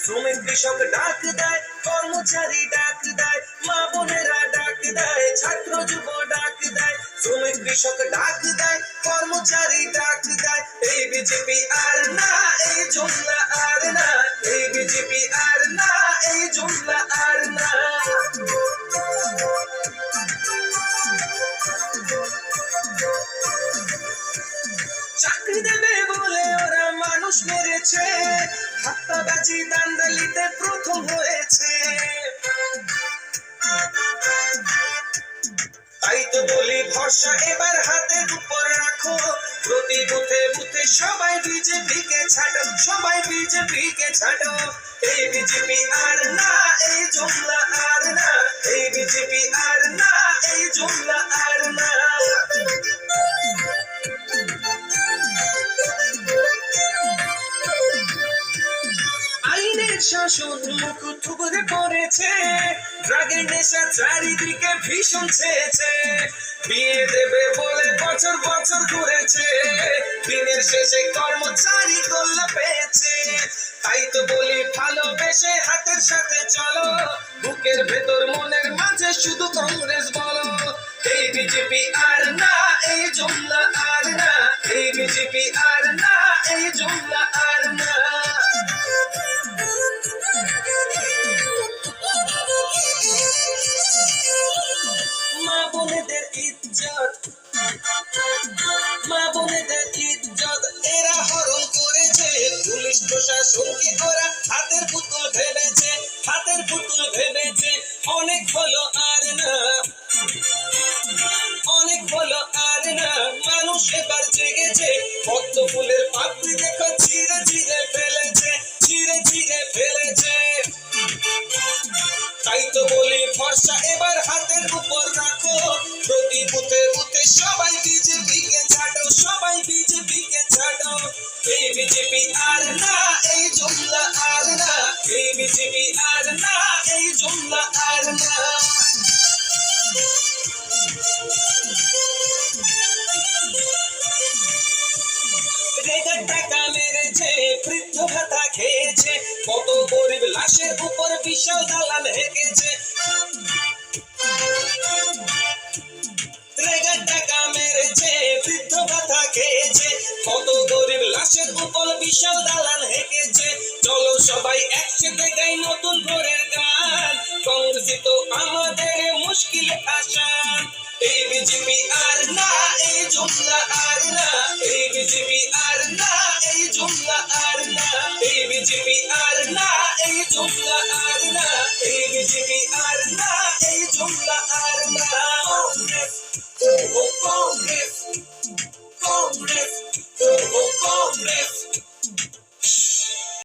শ্রমিক কৃষক ডাক দেয়, কর্মচারী ডাক দেয়, মা বোনেরা ডাক দেয়, ছাত্র যুব ডাক দেয়। শ্রমিক কৃষক ডাক দেয়, কর্মচারী ডাক দেয়, এই বিজেপি আর না, এই জুমলা আর না, এই বিজেপি আর না, এই জুমলা আর না। চাকরি দেবে বলে ওরা মানুষ মেরেছে, হাত্তাবাজি দান্দালিতে প্রথম হয়েছে। তাই তো বলি ভরসা এবার হাতের উপর রাখো, প্রতি বুথে বুথে সবাই বিজেপিকে ছাড়ো, সবাই বিজেপিকে ছাড়ো। এই বিজেপি আর না, এই জুমলা আর না, এই বিজেপি আর না, এই জুমলা আর না। আইনের শাসন মুখ থুবড়ে পড়েছে, ড্রাগের নেশা চারিদিকে ভীষণ ছেয়েছে। বিয়ে দেবে বলে বছর বছর ঘুরেছে, দিনের শেষে কর্মচারী কল্লা পেয়েছে। তাই তো বলি ভালোবেসে হাতের সাথে চলো, বুকের ভেতর মনের মাঝে শুধু কংগ্রেস বলো। এই বিজেপি আর না, এই জুমলা আর না, এই বিজেপি আর না, এই জুমলা আর না। মা বোনেদের ইজ্জত, মা বোনেদের ইজ্জত এরা হরণ করেছে। পুলিশ প্রশাসনকে ওরা হাতের পুতুল ভেবেছে, হাতের পুতুল ভেবেছে। অনেক হলো আর না, অনেক হলো আর না, মানুষ এবার জেগেছে। পদ্ম ফুলের পাপড়ি দেখো ছিঁড়ে ছিঁড়ে ফেলেছে, ছিঁড়ে ছিঁড়ে ফেলেছে। তাই তো বলি ভরসা এবার হাতের উপর রাখো, প্রতি বুথে বুথে সবাই বিজেপিকে ছাড়ো, সবাই বিজেপিকে ছাড়ো। এই বিজেপি আর না, এই জুমলা আর না, এই বিজেপি আর না, এই জুমলা আর না। রেগার টাকা মেরেছে, বৃদ্ধ ভাতা খেয়েছে, কত গরিব লাশের উপর বিশাল দালান হেঁকেছে। রেগার টাকা মেরেছে, বৃদ্ধ ভাতা খেয়েছে, কত গরিব লাশের উপর বিশাল দালান হেঁকেছে। চলো সবাই একসাথে গাই নতুন ভোরের গান, কংগ্রেস তো আমাদের মুশকিল আসান। এই বিজেপি আর না, এই জুমলা আর না, এই বিজেপি আর না, এই জুমলা আর না, এই বিজেপি আর না, এই জুমলা।